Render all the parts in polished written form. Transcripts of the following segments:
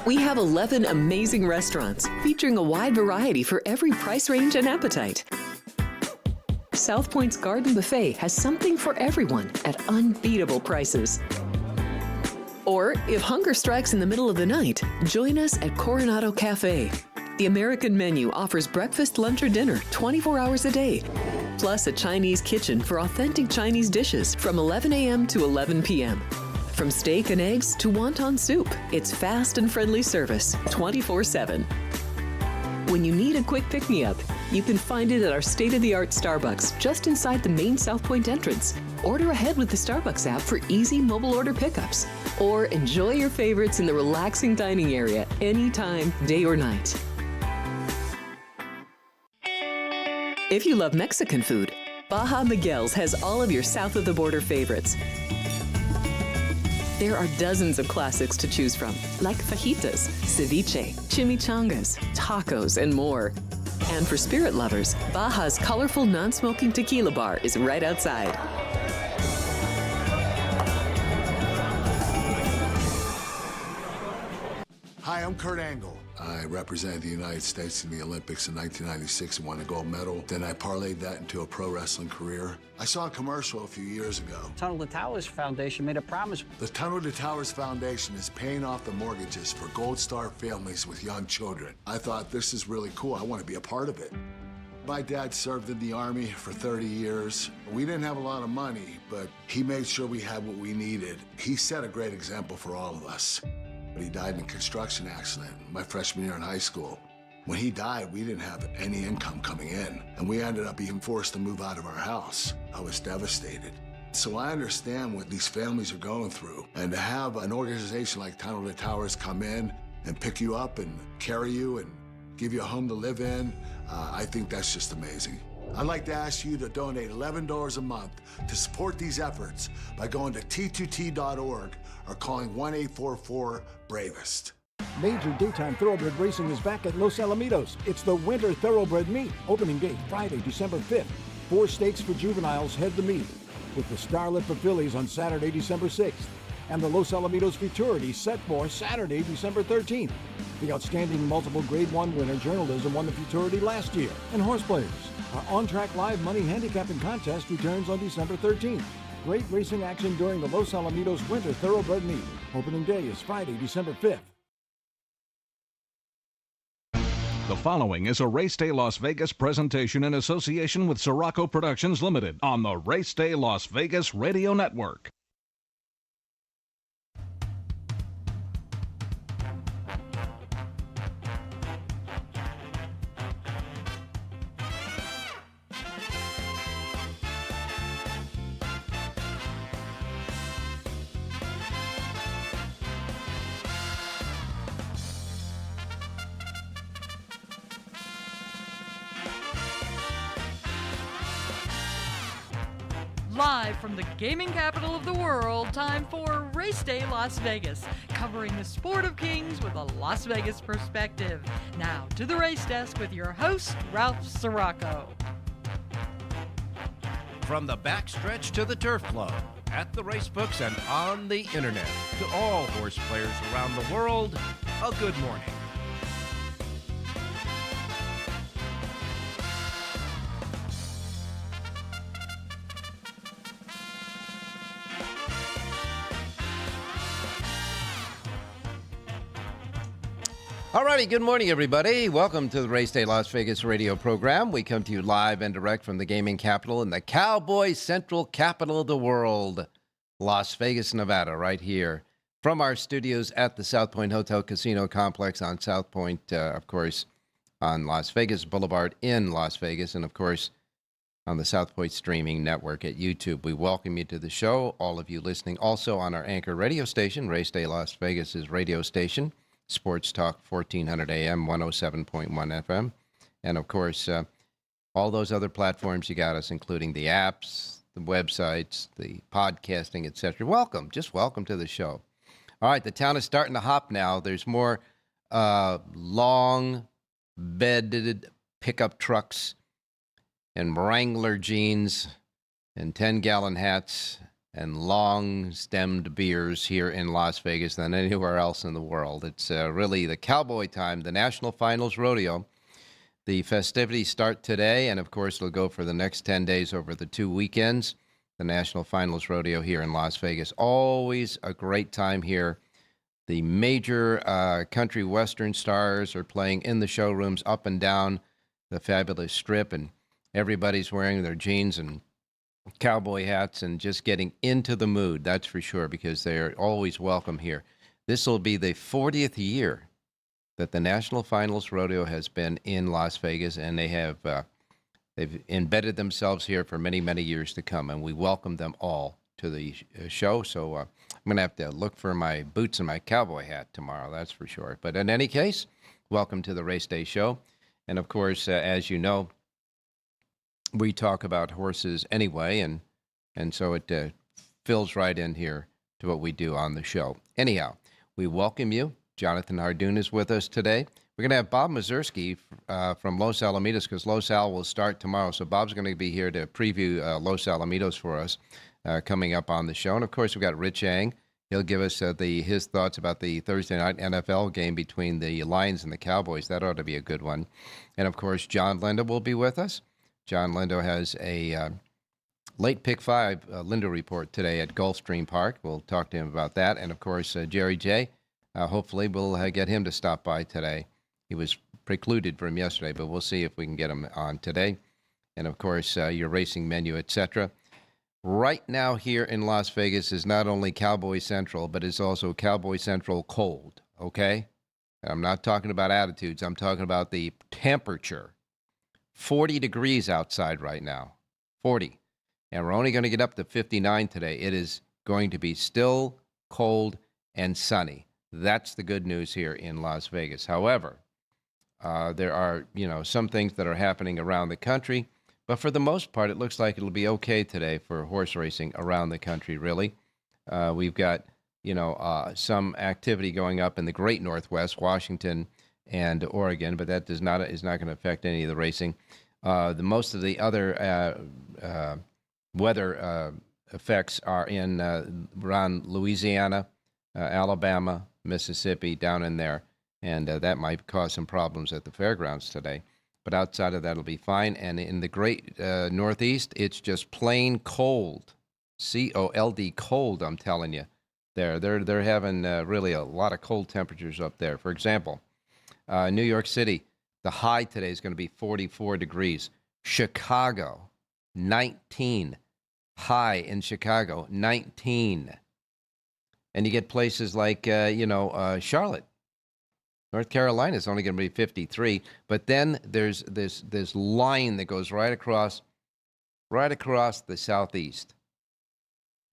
We have 11 amazing restaurants featuring a wide variety for every price range and appetite. South Point's Garden Buffet has something for everyone at unbeatable prices. Or, if hunger strikes in the middle of the night, join us at Coronado Cafe. The American menu offers breakfast, lunch, or dinner 24 hours a day, plus a Chinese kitchen for authentic Chinese dishes from 11 a.m. to 11 p.m. From steak and eggs to wonton soup, it's fast and friendly service 24/7. When you need a quick pick-me-up, you can find it at our state-of-the-art Starbucks just inside the main South Point entrance. Order ahead with the Starbucks app for easy mobile order pickups. Or enjoy your favorites in the relaxing dining area anytime, day or night. If you love Mexican food, Baja Miguel's has all of your south-of-the-border favorites. There are dozens of classics to choose from, like fajitas, ceviche, chimichangas, tacos, and more. And for spirit lovers, Baja's colorful non-smoking tequila bar is right outside. Hi, I'm Kurt Angle. I represented the United States in the Olympics in 1996 and won a gold medal. Then I parlayed that into a pro wrestling career. I saw a commercial a few years ago. Tunnel to Towers Foundation made a promise. The Tunnel to Towers Foundation is paying off the mortgages for Gold Star families with young children. I thought, this is really cool. I want to be a part of it. My dad served in the Army for 30 years. We didn't have a lot of money, but he made sure we had what we needed. He set a great example for all of us. But he died in a construction accident my freshman year in high school. When he died, we didn't have any income coming in, and we ended up being forced to move out of our house. I was devastated. So I understand what these families are going through, and to have an organization like Tunnel to Towers come in and pick you up and carry you and give you a home to live in, I think that's just amazing. I'd like to ask you to donate $11 a month to support these efforts by going to t2t.org or calling 1-844-BRAVEST. Major daytime thoroughbred racing is back at Los Alamitos. It's the Winter Thoroughbred Meet. Opening day, Friday, December 5th. 4 stakes for juveniles head the meet, with the Starlet for fillies on Saturday, December 6th. And the Los Alamitos Futurity set for Saturday, December 13th. The outstanding multiple Grade 1 winner journalism won the Futurity last year. And horse players. Our on-track live money handicapping contest returns on December 13th. Great racing action during the Los Alamitos Winter Thoroughbred Meet. Opening day is Friday, December 5th. The following is a Race Day Las Vegas presentation in association with Siraco Productions Limited on the Race Day Las Vegas Radio Network. Live from the gaming capital of the world, time for Race Day Las Vegas, covering the sport of kings with a Las Vegas perspective. Now to the race desk with your host, Ralph Siraco. From the backstretch to the turf club, at the racebooks and on the internet, to all horse players around the world, a good morning. Alrighty, good morning, everybody. Welcome to the Race Day Las Vegas radio program. We come to you live and direct from the gaming capital and the Cowboy Central capital of the world, Las Vegas, Nevada, right here from our studios at the South Point Hotel Casino Complex on South Point, of course, on Las Vegas Boulevard in Las Vegas, and of course, on the South Point Streaming Network at YouTube. We welcome you to the show, all of you listening also on our anchor radio station, Race Day Las Vegas's radio station. Sports Talk 1400 AM, 107.1 FM. And, of course, all those other platforms you got us, including the apps, the websites, the podcasting, etc. Welcome. Just welcome to the show. All right, the town is starting to hop now. There's more long-bedded pickup trucks and Wrangler jeans and 10-gallon hats and long-stemmed beers here in Las Vegas than anywhere else in the world. It's really the cowboy time, the National Finals Rodeo. The festivities start today, and of course, it'll go for the next 10 days over the 2 weekends. The National Finals Rodeo here in Las Vegas. Always a great time here. The major country western stars are playing in the showrooms up and down the fabulous strip, and everybody's wearing their jeans and cowboy hats and just getting into the mood, that's for sure, because they're always welcome here. This will be the 40th year that the National Finals Rodeo has been in Las Vegas, and they've embedded themselves here for many, many years to come, and we welcome them all to the show. So I'm going to have to look for my boots and my cowboy hat tomorrow, that's for sure. But in any case, welcome to the Race Day Show. And of course, as you know, we talk about horses anyway, and so it fills right in here to what we do on the show. Anyhow, we welcome you. Jonathan Hardoon is with us today. We're going to have Bob Mazursky from Los Alamitos, because Los Al will start tomorrow. So Bob's going to be here to preview Los Alamitos for us coming up on the show. And, of course, we've got Rich Ang. He'll give us his thoughts about the Thursday night NFL game between the Lions and the Cowboys. That ought to be a good one. And, of course, John Lindo will be with us. John Lindo has a late pick 5 Lindo report today at Gulfstream Park. We'll talk to him about that. And, of course, Jerry J. Hopefully we'll get him to stop by today. He was precluded from yesterday, but we'll see if we can get him on today. And, of course, your racing menu, etc. Right now here in Las Vegas is not only Cowboy Central, but it's also Cowboy Central cold, okay? I'm not talking about attitudes. I'm talking about the temperature. 40 degrees outside right now, 40. And we're only going to get up to 59 today. It is going to be still cold and sunny. That's the good news here in Las Vegas. However, there are, some things that are happening around the country. But for the most part, it looks like it'll be okay today for horse racing around the country, really. We've got, some activity going up in the great Northwest, Washington and Oregon, but that is not going to affect any of the racing. Most of the other weather effects are in around Louisiana, Alabama, Mississippi, down in there, and that might cause some problems at the fairgrounds today. But outside of that, it'll be fine. And in the great Northeast, it's just plain cold, C-O-L-D, cold. I'm telling you, they're having really a lot of cold temperatures up there. For example, New York City, the high today is going to be 44 degrees. Chicago, 19. High in Chicago, 19. And you get places like Charlotte. North Carolina is only going to be 53, but then there's this line that goes right across the southeast,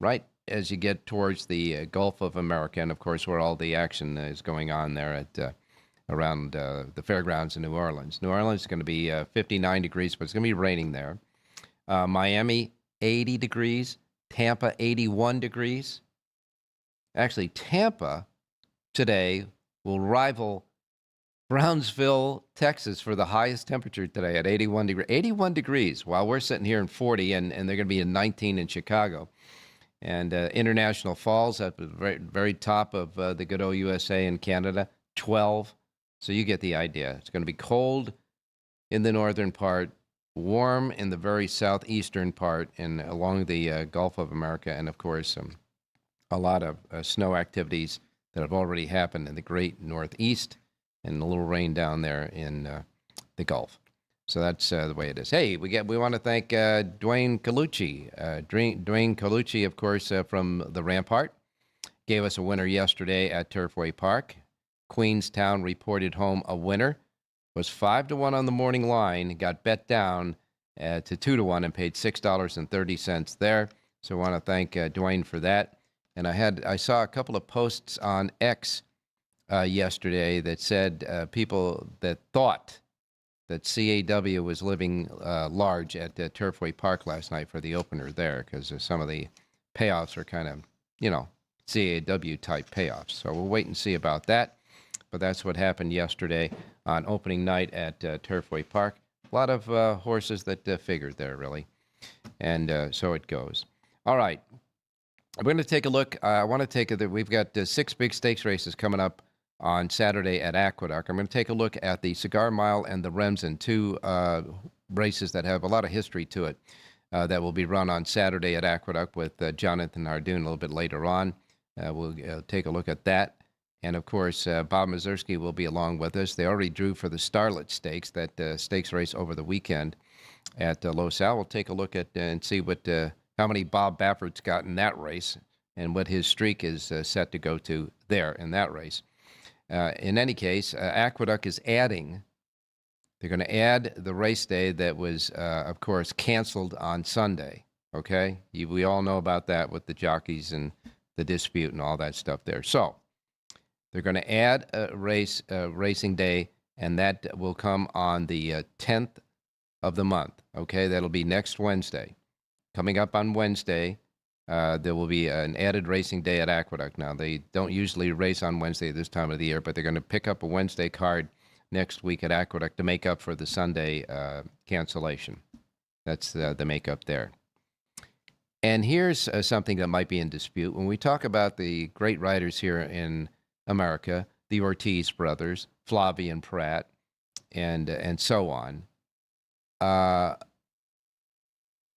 right as you get towards the Gulf of America, and of course where all the action is going on there at around the fairgrounds in New Orleans. New Orleans is going to be 59 degrees, but it's going to be raining there. Miami, 80 degrees. Tampa, 81 degrees. Actually, Tampa today will rival Brownsville, Texas, for the highest temperature today at 81 degrees. 81 degrees, while we're sitting here in 40, and they're going to be in 19 in Chicago. And International Falls at the very, very top of the good old USA in Canada, 12. So you get the idea. It's going to be cold in the northern part, warm in the very southeastern part and along the Gulf of America, and, of course, a lot of snow activities that have already happened in the great Northeast, and a little rain down there in the Gulf. So that's the way it is. Hey, we want to thank Dwayne Colucci. Dwayne Colucci, of course, from the Rampart, gave us a winner yesterday at Turfway Park. Queenstown reported home a winner. Was 5-1 on the morning line, got bet down to 2-1 and paid $6.30 there. So I want to thank Dwayne for that. And I saw a couple of posts on X yesterday that said people that thought that CAW was living large at Turfway Park last night for the opener there, because some of the payoffs are kind of, CAW-type payoffs. So we'll wait and see about that. But that's what happened yesterday on opening night at Turfway Park. A lot of horses that figured there, really. And so it goes. All right. We're going to take a look. I want to take a. We've got 6 big stakes races coming up on Saturday at Aqueduct. I'm going to take a look at the Cigar Mile and the Remsen, 2 races that have a lot of history to it, that will be run on Saturday at Aqueduct with Jonathan Hardoon a little bit later on. We'll take a look at that. And, of course, Bob Mazursky will be along with us. They already drew for the Starlet Stakes, that stakes race over the weekend at Los Al. We'll take a look at and see what how many Bob Baffert's got in that race and what his streak is set to go to there in that race. In any case, Aqueduct is adding. They're going to add the race day that was, of course, canceled on Sunday. Okay? We all know about that with the jockeys and the dispute and all that stuff there. So they're going to add a racing day, and that will come on the 10th of the month. Okay? That'll be next Wednesday. Coming up on Wednesday, there will be an added racing day at Aqueduct. Now, they don't usually race on Wednesday this time of the year, but they're going to pick up a Wednesday card next week at Aqueduct to make up for the Sunday cancellation. That's the makeup there. And here's something that might be in dispute. When we talk about the great riders here in America, the Ortiz brothers, Flavie Prat, and so on,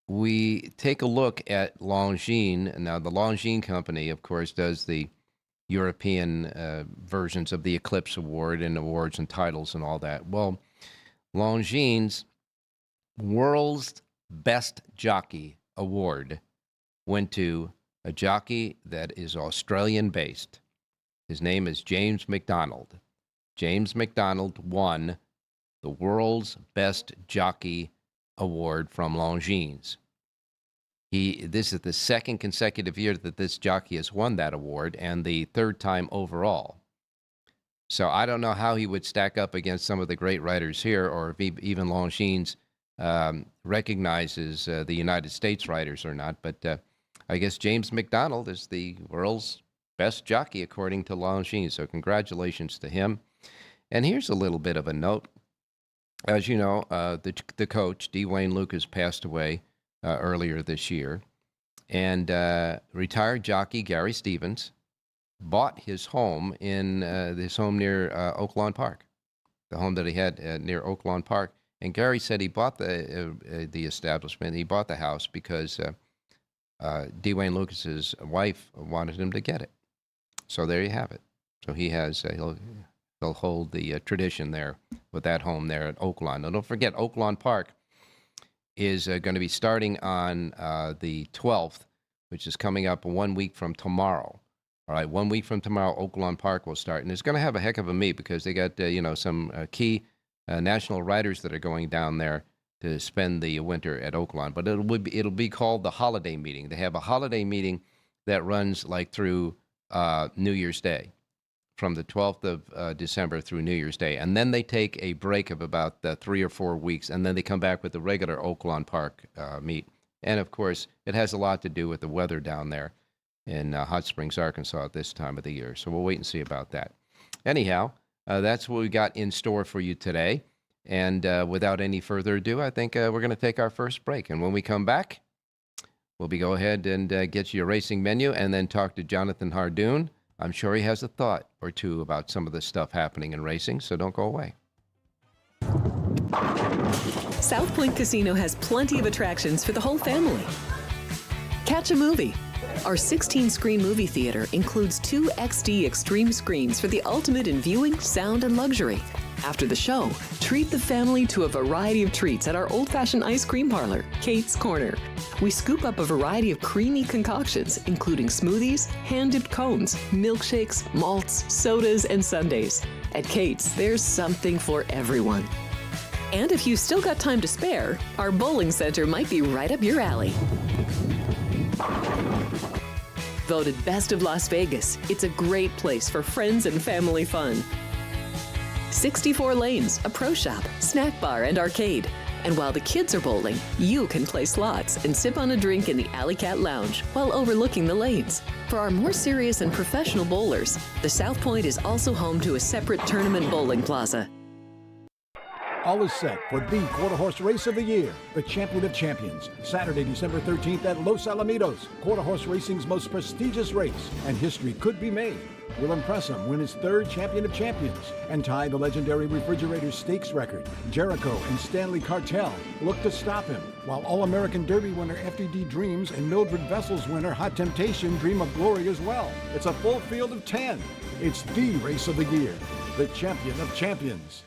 we take a look at Longines. Now, the Longines Company, of course, does the European versions of the Eclipse Award and awards and titles and all that. Well, Longines' World's Best Jockey Award went to a jockey that is Australian-based. His name is James McDonald. James McDonald won the World's Best Jockey Award from Longines. This is the 2nd consecutive year that this jockey has won that award, and the 3rd time overall. So I don't know how he would stack up against some of the great riders here, or if even Longines recognizes the United States riders or not. But I guess James McDonald is the world's best jockey, according to Longines. So congratulations to him. And here's a little bit of a note. As you know, the coach, D. Wayne Lucas, passed away earlier this year. And retired jockey Gary Stevens bought his home in this home near Oaklawn Park, the home that he had near Oaklawn Park. And Gary said he bought the establishment, he bought the house because D. Wayne Lucas's wife wanted him to get it. So there you have it. So he has, he'll hold the tradition there with that home there at Oaklawn. Now, don't forget, Oaklawn Park is going to be starting on the 12th, which is coming up 1 week from tomorrow. All right, 1 week from tomorrow, Oaklawn Park will start. And it's going to have a heck of a meet because they got, some key national riders that are going down there to spend the winter at Oaklawn. But it'll be called the holiday meeting. They have a holiday meeting that runs like through New Year's Day, from the 12th of December through New Year's Day. And then they take a break of about 3 or 4 weeks, and then they come back with the regular Oaklawn Park meet. And, of course, it has a lot to do with the weather down there in Hot Springs, Arkansas at this time of the year. So we'll wait and see about that. Anyhow, that's what we got in store for you today. And without any further ado, I think we're going to take our first break. And when we come back, we'll go ahead and get you your racing menu and then talk to Jonathan Hardoon. I'm sure he has a thought or two about some of the stuff happening in racing, so don't go away. South Point Casino has plenty of attractions for the whole family. Catch a movie. Our 16-screen movie theater includes 2 XD Extreme screens for the ultimate in viewing, sound, and luxury. After the show, treat the family to a variety of treats at our old-fashioned ice cream parlor, Kate's Corner. We scoop up a variety of creamy concoctions, including smoothies, hand-dipped cones, milkshakes, malts, sodas, and sundaes. At Kate's, there's something for everyone. And if you've still got time to spare, our bowling center might be right up your alley. Voted Best of Las Vegas, it's a great place for friends and family fun. 64 lanes, a pro shop, snack bar, and arcade. And while the kids are bowling, you can play slots and sip on a drink in the Alley Cat Lounge while overlooking the lanes. For our more serious and professional bowlers, the South Point is also home to a separate tournament bowling plaza. All is set for the quarter horse race of the year, the Champion of Champions, Saturday, December 13th at Los Alamitos, quarter horse racing's most prestigious race, and history could be made. Will impress him win his third Champion of Champions and tie the legendary Refrigerator Stakes record. Jericho and Stanley Cartel look to stop him, while All-American Derby winner FDD Dreams and Mildred Vessel's winner Hot Temptation dream of glory as well. It's a full field of 10. It's the race of the year, the Champion of Champions.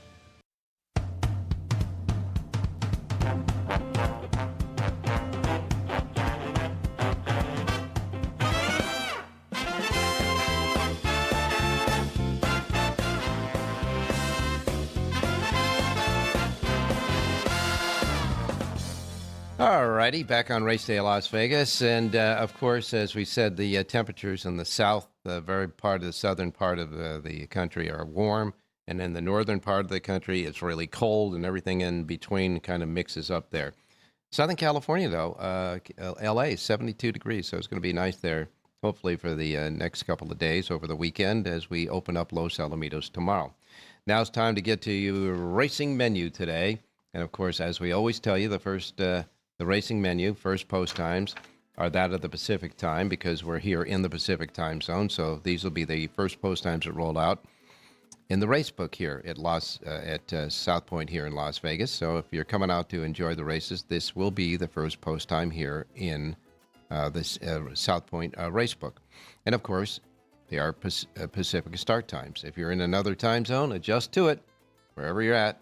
All righty, back on Race Day Las Vegas. And, of course, as we said, the temperatures in the south, the very part of the southern part of the country are warm. And in the northern part of the country, it's really cold, and everything in between kind of mixes up there. Southern California, though, L.A., 72 degrees, so it's going to be nice there, hopefully for the next couple of days over the weekend as we open up Los Alamitos tomorrow. Now it's time to get to your racing menu today. And, of course, as we always tell you, the racing menu, first post times, are that of the Pacific time because we're here in the Pacific time zone. So these will be the first post times that roll out in the race book here at South Point here in Las Vegas. So if you're coming out to enjoy the races, this will be the first post time here in this South Point race book. And, of course, they are Pacific start times. If you're in another time zone, adjust to it wherever you're at,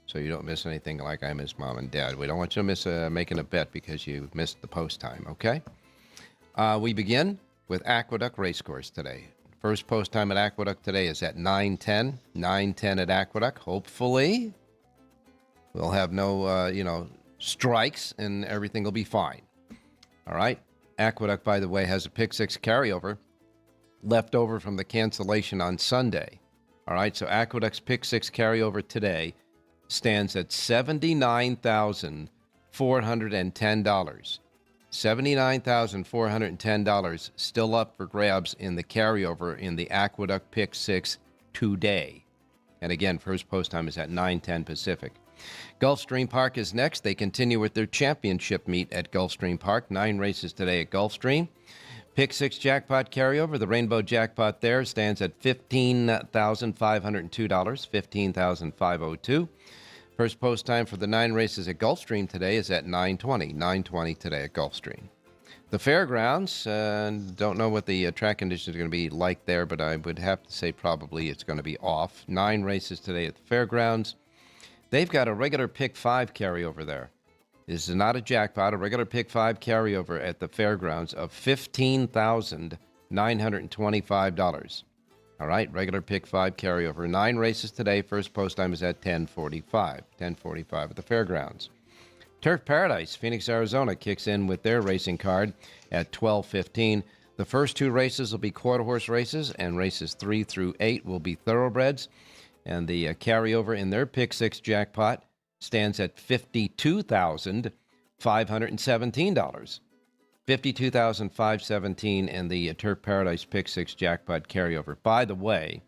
so you don't miss anything like I miss Mom and Dad. We don't want you to miss making a bet because you missed the post time, okay? We begin with Aqueduct Racecourse today. First post time at Aqueduct today is at 9:10. 9:10 at Aqueduct. Hopefully, we'll have no, strikes and everything will be fine. All right? Aqueduct, by the way, has a pick six carryover left over from the cancellation on Sunday. All right? So Aqueduct's pick six carryover today stands at $79,410. $79,410 still up for grabs in the carryover in the Aqueduct Pick 6 today. And again, first post time is at 9:10 Pacific. Gulfstream Park is next. They continue with their championship meet at Gulfstream Park. 9 races today at Gulfstream. Pick 6 jackpot carryover. The rainbow jackpot there stands at $15,502, $15,502. First post time for the 9 races at Gulfstream today is at 9:20, 9:20 today at Gulfstream. The fairgrounds, don't know what the track conditions are going to be like there, but I would have to say probably it's going to be off. 9 races today at the fairgrounds. They've got a regular pick 5 carryover there. This is not a jackpot, a regular pick 5 carryover at the fairgrounds of $15,925. All right, regular pick 5 carryover. 9 races today. First post time is at 10:45. 10:45 at the fairgrounds. Turf Paradise, Phoenix, Arizona, kicks in with their racing card at 12:15. The first 2 races will be quarter horse races, and races 3 through 8 will be thoroughbreds. And the carryover in their pick 6 jackpot stands at $52,517. $52,517 in the Turf Paradise Pick 6 jackpot carryover. By the way,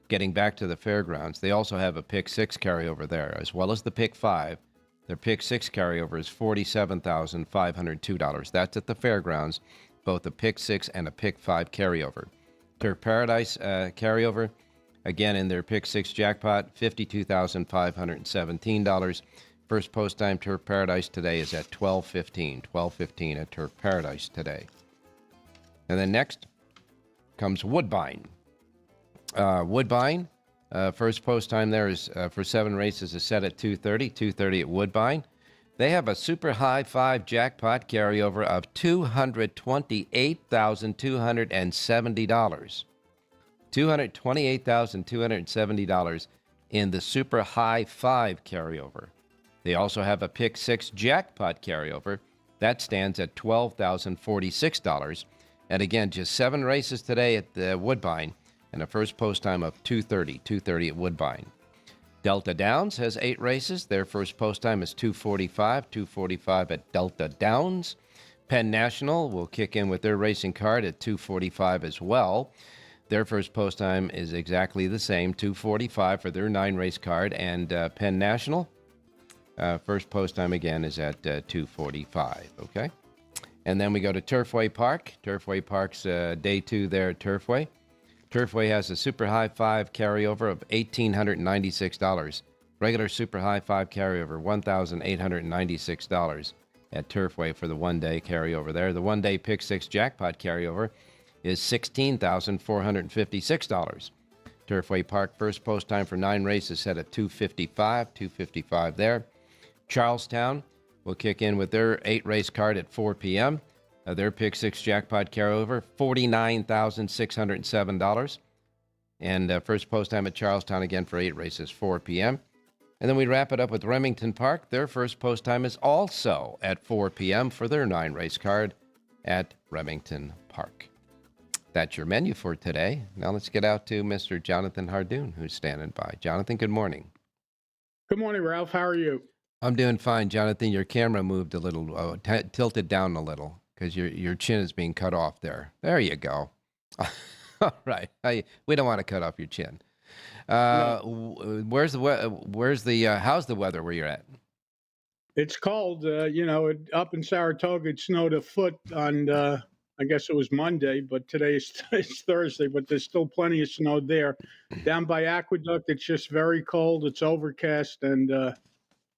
getting back to the fairgrounds, they also have a Pick 6 carryover there, as well as the Pick 5. Their Pick 6 carryover is $47,502. That's at the fairgrounds, both a Pick 6 and a Pick 5 carryover. Turf Paradise carryover, again in their Pick 6 jackpot, $52,517. First post time Turf Paradise today is at 12:15. 12:15 at Turf Paradise today. And then next comes Woodbine. Woodbine, first post time there is for 7 races is set at 2:30. 2:30 at Woodbine. They have a super high 5 jackpot carryover of $228,270. $228,270 in the super high 5 carryover. They also have a pick 6 jackpot carryover. That stands at $12,046. And again, just 7 races today at the Woodbine and a first post time of 2:30. 2:30 at Woodbine. Delta Downs has 8 races. Their first post time is 2:45. 2:45 at Delta Downs. Penn National will kick in with their racing card at 2:45 as well. Their first post time is exactly the same, 2:45 for their 9-race card. And Penn National, first post time again is at 2:45, okay? And then we go to Turfway Park. Turfway Park's day 2 there at Turfway. Turfway has a Super High 5 carryover of $1,896. Regular Super High 5 carryover, $1,896 at Turfway for the one-day carryover there. The one-day Pick 6 jackpot carryover is $16,456. Turfway Park first post time for 9 races set at 2:55 there. Charlestown will kick in with their 8-race card at 4 p.m. Their Pick 6 jackpot carryover, $49,607. And first post time at Charlestown again for 8 races, 4 p.m. And then we wrap it up with Remington Park. Their first post time is also at 4 p.m. for their 9-race card at Remington Park. That's your menu for today. Now let's get out to Mr. Jonathan Hardoon, who's standing by. Jonathan, good morning. Good morning, Ralph. How are you? I'm doing fine, Jonathan. Your camera moved a little, tilted down a little because your chin is being cut off there. There you go. All right. We don't want to cut off your chin. No. How's the weather where you're at? It's cold. Up in Saratoga, it snowed a foot on, I guess it was Monday, but today it's Thursday, but there's still plenty of snow there. Down by Aqueduct, it's just very cold. It's overcast and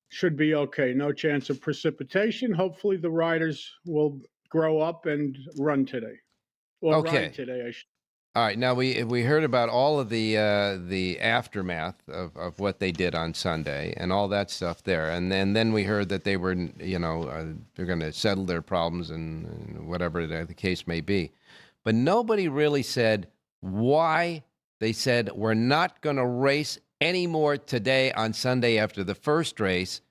should be okay. No chance of precipitation. Hopefully the riders will grow up and run today. Or okay. ride today, I should. All right. Now we heard about all of the aftermath of what they did on Sunday and all that stuff there, and then we heard that they were they're going to settle their problems and whatever the case may be, but nobody really said why they said we're not going to race anymore today on Sunday after the first race.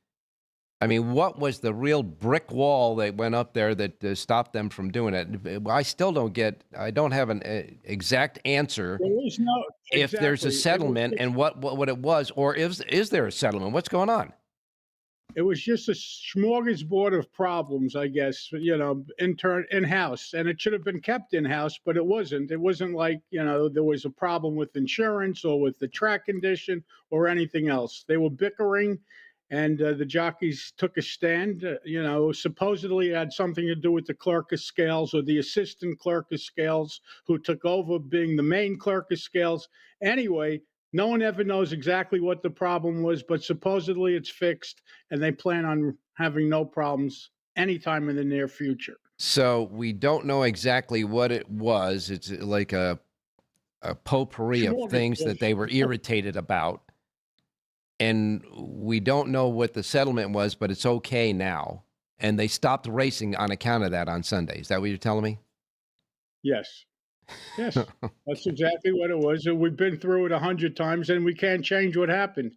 I mean, what was the real brick wall that went up there that stopped them from doing it? I still don't have an exact answer. There is no, if there's a settlement and what it was, or is there a settlement? What's going on? It was just a smorgasbord of problems, I guess, in-house. And it should have been kept in-house, but it wasn't. It wasn't like, there was a problem with insurance or with the track condition or anything else. They were bickering. And the jockeys took a stand, supposedly it had something to do with the clerk of scales or the assistant clerk of scales who took over being the main clerk of scales. Anyway, no one ever knows exactly what the problem was, but supposedly it's fixed and they plan on having no problems anytime in the near future. So we don't know exactly what it was. It's like a potpourri of things that they were irritated about. And we don't know what the settlement was, but it's okay now. And they stopped racing on account of that on Sunday. Is that what you're telling me? Yes. Yes, that's exactly what it was. And we've been through it 100 times, and we can't change what happened.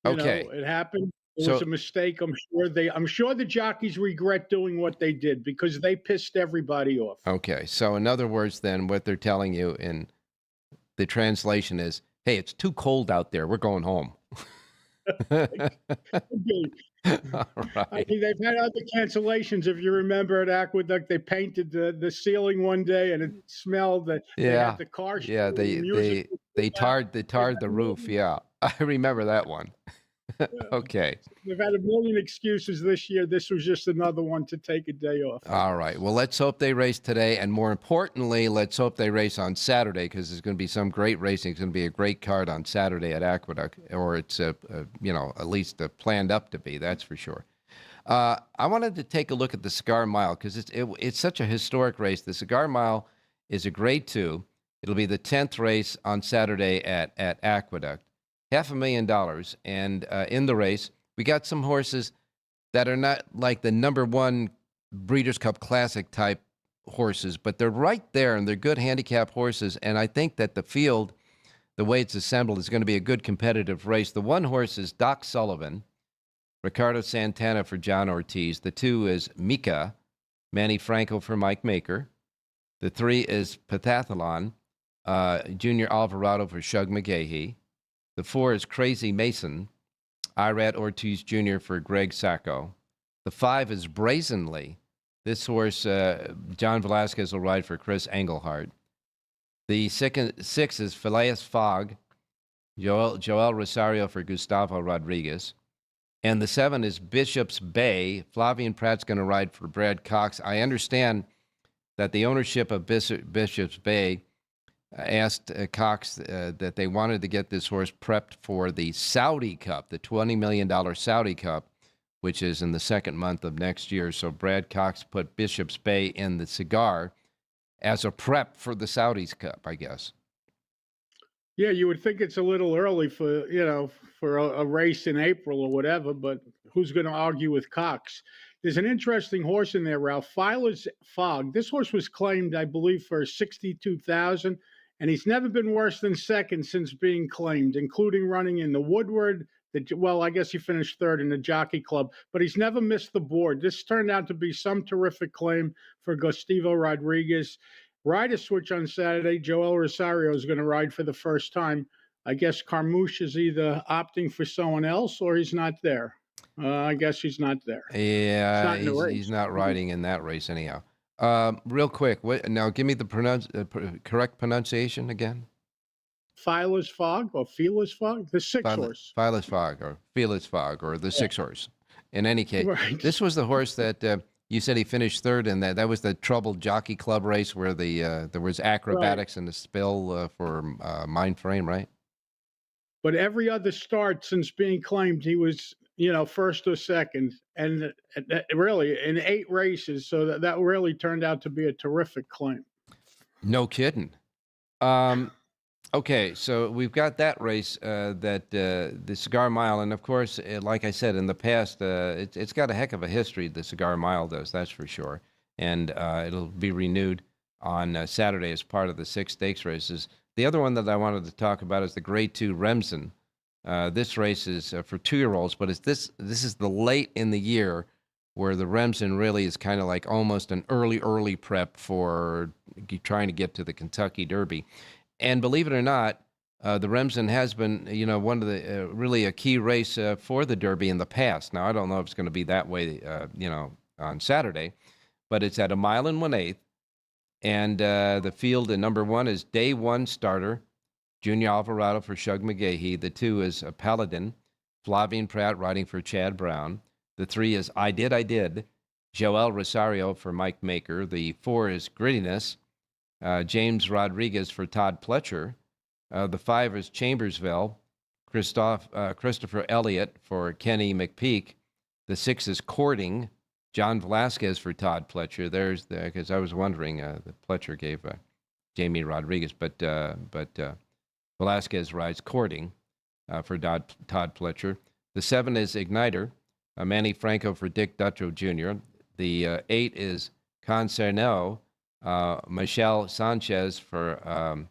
It happened. It was a mistake. I'm sure the jockeys regret doing what they did because they pissed everybody off. Okay. So in other words, then what they're telling you in the translation is, hey, it's too cold out there. We're going home. All right. I mean, they've had other cancellations. If you remember at Aqueduct, they painted the ceiling one day, and it smelled that. They had the car. Yeah, they tarred the roof. Yeah, I remember that one. Okay. They've had a million excuses this year. This was just another one to take a day off. All right. Well, let's hope they race today. And more importantly, let's hope they race on Saturday because there's going to be some great racing. It's going to be a great card on Saturday at Aqueduct, or it's, at least planned up to be. That's for sure. I wanted to take a look at the Cigar Mile because it's such a historic race. The Cigar Mile is a Grade 2. It'll be the 10th race on Saturday at Aqueduct. $500,000, and in the race, we got some horses that are not like the number one Breeders' Cup Classic type horses, but they're right there, and they're good handicap horses, and I think that the field, the way it's assembled, is going to be a good competitive race. The one horse is Doc Sullivan, Ricardo Santana for John Ortiz. The 2 is Mika, Manny Franco for Mike Maker. The 3 is Pentathlon, Junior Alvarado for Shug McGahee. The 4 is Crazy Mason, Irat Ortiz Jr. for Greg Sacco. The 5 is Brazenly. This horse, John Velasquez will ride for Chris Engelhardt. The six is Phileas Fogg, Joel Rosario for Gustavo Rodriguez. And the 7 is Bishop's Bay. Flavien Prat's going to ride for Brad Cox. I understand that the ownership of Bishop's Bay asked Cox that they wanted to get this horse prepped for the Saudi Cup, the $20 million Saudi Cup, which is in the second month of next year. So Brad Cox put Bishop's Bay in the cigar as a prep for the Saudis Cup, I guess. Yeah, you would think it's a little early for, for a race in April or whatever, but who's going to argue with Cox? There's an interesting horse in there, Ralph. Phileas Fogg. This horse was claimed, I believe, for $62,000, and he's never been worse than second since being claimed, including running in the Woodward. I guess he finished third in the Jockey Club, but he's never missed the board. This turned out to be some terrific claim for Gustavo Rodriguez. Rider switch on Saturday. Joel Rosario is going to ride for the first time. I guess Carmouche is either opting for someone else or he's not there. I guess he's not there. Yeah, he's not riding in that race anyhow. Real quick, now give me the correct pronunciation again. Phileas Fogg or Phileas Fogg? The six horse. Phileas Fogg or Felix Fogg or the six horse. In any case, right. This was the horse that you said he finished third in that. That was the troubled Jockey Club race where there was acrobatics and the spill for Mindframe, right? But every other start since being claimed, he was, first or second, and really in 8 races. So that really turned out to be a terrific claim. No kidding. Okay, so we've got that race, the Cigar Mile, and of course, like I said in the past, it's got a heck of a history. The Cigar Mile does, that's for sure, and it'll be renewed on Saturday as part of the 6 stakes races. The other one that I wanted to talk about is the Grade 2 Remsen. This race is for 2-year-olds, but this is the late in the year where the Remsen really is kind of like almost an early prep for trying to get to the Kentucky Derby. And believe it or not, the Remsen has been, one of the really a key race for the Derby in the past. Now, I don't know if it's going to be that way, on Saturday, but it's at 1 1/8. And the field in number 1 is Day 1 starter, Junior Alvarado for Shug McGahee. The 2 is Paladin, Flavien Prat riding for Chad Brown. The 3 is I Did, Joel Rosario for Mike Maker. The 4 is Grittiness, James Rodriguez for Todd Pletcher. The 5 is Chambersville, Christopher Elliott for Kenny McPeak. The 6 is Courting, John Velasquez for Todd Pletcher. There's because I was wondering, the Pletcher gave Jamie Rodriguez, but Velasquez rides Courting for Todd Pletcher. The 7 is Igniter, Manny Franco for Dick Dutro Jr. The 8 is Concerno, Michelle Sanchez for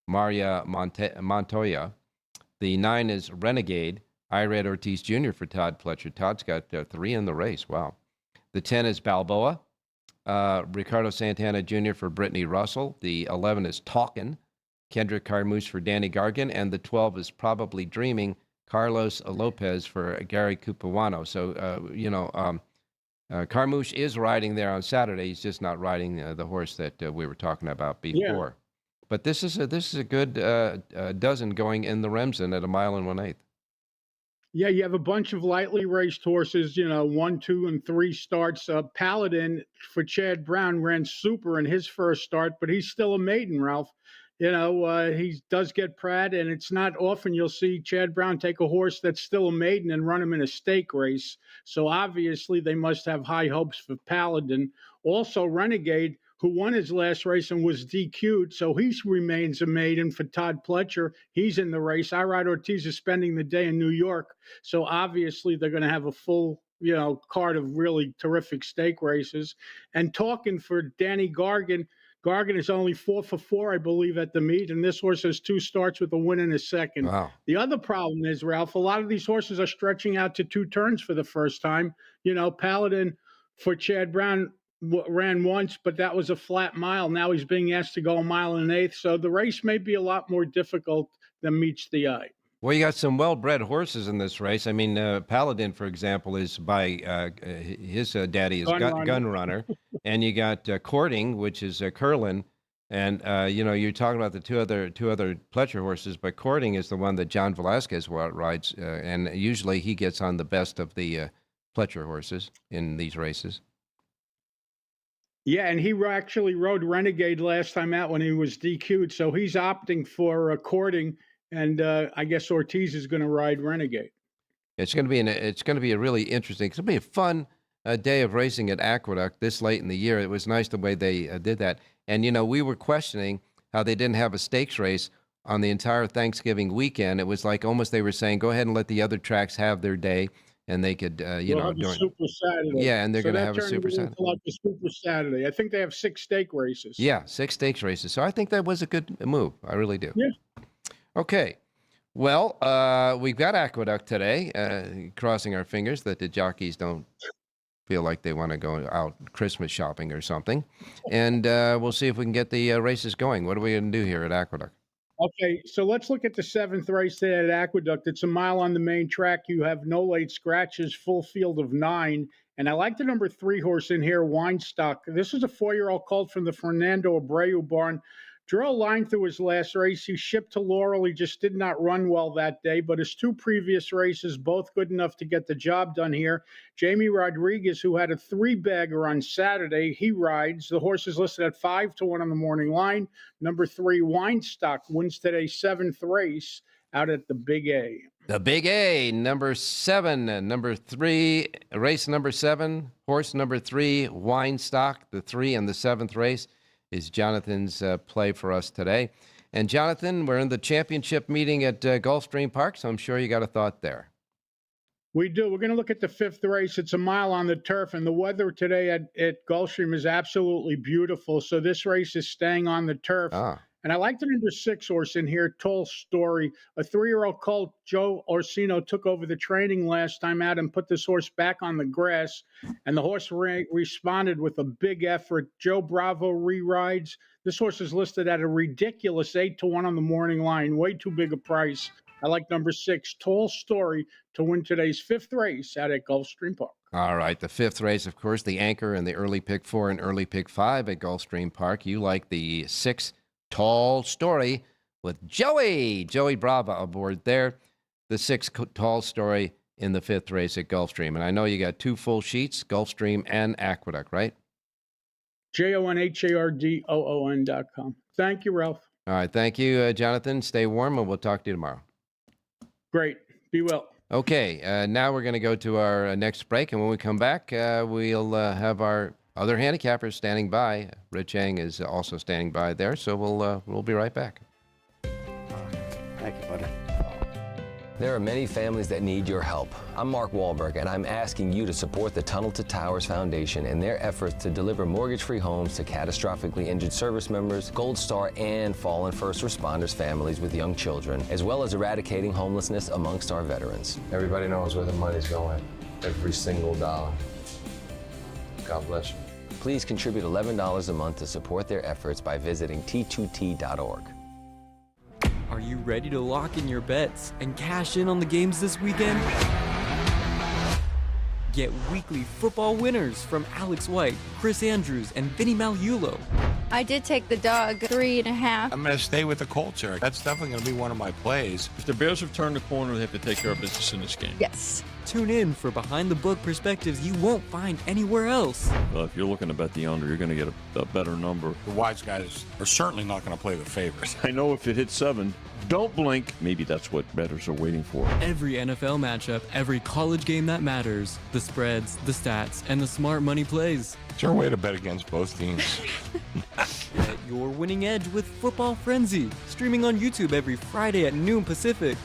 Maria Montoya. The 9 is Renegade, Irad Ortiz Jr. for Todd Pletcher. Todd's got 3 in the race. Wow. The 10 is Balboa, Ricardo Santana Jr. for Brittany Russell. The 11 is Talkin', Kendrick Carmouche for Danny Gargan. And the 12 is Probably Dreaming, Carlos Lopez for Gary Cupuano. So, Carmouche is riding there on Saturday. He's just not riding the horse that we were talking about before. Yeah. But this is a good dozen going in the Remsen at 1 1/8. Yeah, you have a bunch of lightly raced horses, 1, 2, and 3 starts. Paladin for Chad Brown ran super in his first start, but he's still a maiden, Ralph. He does get Pratt, and it's not often you'll see Chad Brown take a horse that's still a maiden and run him in a stake race. So obviously they must have high hopes for Paladin. Also, Renegade, who won his last race and was DQ'd, so he remains a maiden for Todd Pletcher. He's in the race. Irad Ortiz is spending the day in New York, so obviously they're going to have a full, card of really terrific stake races. And talking for Danny Gargan, Gargan is only 4 for 4, I believe, at the meet, and this horse has 2 starts with a win and a second. Wow. The other problem is, Ralph, a lot of these horses are stretching out to 2 turns for the first time. Paladin for Chad Brown ran once, but that was a flat mile. Now he's being asked to go 1 1/8. So the race may be a lot more difficult than meets the eye. Well, you got some well-bred horses in this race. I mean, Paladin, for example, is by his daddy is Gun Runner. And you got Courting, which is Curlin, And you're talking about the two other Pletcher horses, but Courting is the one that John Velasquez rides, and usually he gets on the best of the Pletcher horses in these races. Yeah, and he actually rode Renegade last time out when he was DQ'd, so he's opting for Courting, and I guess Ortiz is going to ride Renegade. It's going to be a really interesting. It's going to be a fun day of racing at Aqueduct this late in the year. It was nice the way they did that, and we were questioning how they didn't have a stakes race on the entire Thanksgiving weekend. It was like almost they were saying, go ahead and let the other tracks have their day. And they could, Have a Super Saturday. Yeah, and they're going to have a Super Saturday. Like a Super Saturday. I think they have 6 stake races. Yeah, 6 stakes races. So I think that was a good move. I really do. Yeah. Okay. Well, we've got Aqueduct today. Crossing our fingers that the jockeys don't feel like they want to go out Christmas shopping or something. And we'll see if we can get the races going. What are we going to do here at Aqueduct? Okay, so let's look at the 7th race today at Aqueduct. It's a mile on the main track. You have no late scratches, full field of 9. And I like the number 3 horse in here, Winestock. This is a 4-year-old colt from the Fernando Abreu barn. Drew a line through his last race. He shipped to Laurel. He just did not run well that day, but his 2 previous races, both good enough to get the job done here. Jamie Rodriguez, who had a 3-bagger on Saturday, he rides. The horse is listed at 5-1 on the morning line. Number 3, Winestock, wins today's 7th race out at the Big A. The Big A, number 7, number 3, race number 7, horse number 3, Winestock, the 3 and the 7th race is Jonathan's play for us today. And Jonathan, we're in the championship meeting at Gulfstream Park, so I'm sure you got a thought there. We do. We're going to look at the 5th race. It's a mile on the turf, and the weather today at Gulfstream is absolutely beautiful. So this race is staying on the turf. And I like the number 6 horse in here, Toll Story. A 3-year-old colt, Joe Orsino, took over the training last time out and put this horse back on the grass. And the horse responded with a big effort. Joe Bravo re-rides. This horse is listed at a ridiculous 8-1 on the morning line. Way too big a price. I like number 6, Toll Story, to win today's 5th race out at Gulfstream Park. All right, the 5th race, of course, the anchor and the early pick 4 and early pick 5 at Gulfstream Park. You like the 6, Tall Story, with Joey Bravo aboard there. The 6, Tall Story in the 5th race at Gulfstream. And I know you got 2 full sheets, Gulfstream and Aqueduct, right? JONHARDOON.com. Thank you, Ralph. All right, thank you, Jonathan. Stay warm, and we'll talk to you tomorrow. Great. Be well. Okay, now we're going to go to our next break, and when we come back, we'll have our other handicappers standing by. Rich Yang is also standing by there, so we'll be right back. Thank you, buddy. There are many families that need your help. I'm Mark Wahlberg, and I'm asking you to support the Tunnel to Towers Foundation in their efforts to deliver mortgage-free homes to catastrophically injured service members, Gold Star, and fallen first responders families with young children, as well as eradicating homelessness amongst our veterans. Everybody knows where the money's going. Every single dollar. God bless you. Please contribute $11 a month to support their efforts by visiting t2t.org. Are you ready to lock in your bets and cash in on the games this weekend? Get weekly football winners from Alex White, Chris Andrews, and Vinny Malulo. I did take the dog 3.5. I'm going to stay with the Colts here. That's definitely going to be one of my plays. If the Bears have turned the corner, they have to take care of business in this game. Yes. Tune in for behind-the-book perspectives you won't find anywhere else. Well, if you're looking to bet the under, you're going to get a better number. The wise guys are certainly not going to play the favorites. I know if it hits 7, don't blink. Maybe that's what bettors are waiting for. Every NFL matchup, every college game that matters, the spreads, the stats, and the smart money plays. It's your way to bet against both teams. Get your winning edge with Football Frenzy, streaming on YouTube every Friday at noon Pacific.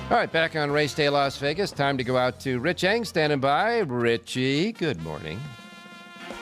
All right, back on Race Day Las Vegas. Time to go out to Rich Yang standing by. Richie, good morning.